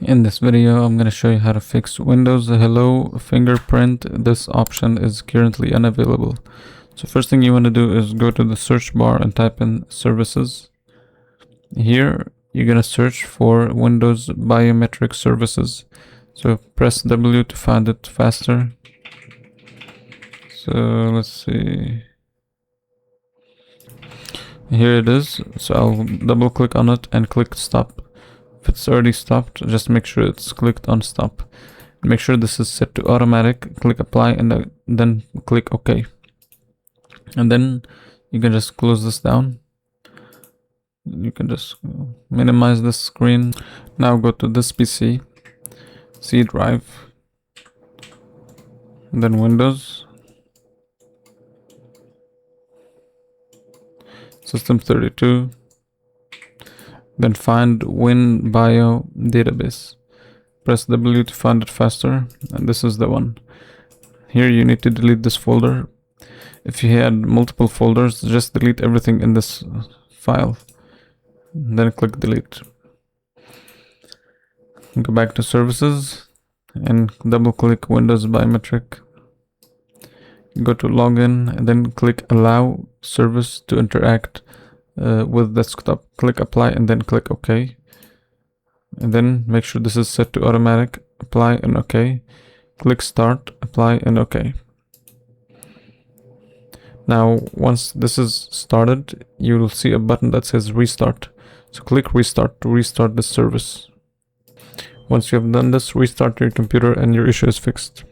In this video, I'm going to show you how to fix Windows Hello Fingerprint. This option is currently unavailable. So first thing you want to do is go to the search bar and type in services. Here, you're going to search for Windows Biometric Services. So press W to find it faster. So let's see. Here it is. So I'll double click on it and click stop. If it's already stopped, just make sure it's clicked on stop. Make sure this is set to automatic. Click apply and then click OK. And then you can just close this down. You can just minimize this screen. Now go to this PC, C drive, and then Windows, System 32. Then find WinBio database. Press W to find it faster, and this is the one. Here you need to delete this folder. If you had multiple folders, just delete everything in this file. Then click delete. Go back to services and double click Windows Biometric. Go to login and then click allow service to interact with desktop. Click apply and then click OK. And then make sure this is set to automatic. Apply and OK. Click start, apply and OK. Now once this is started, you will see a button that says restart. So click restart to restart the service. Once you have done this, restart your computer and your issue is fixed.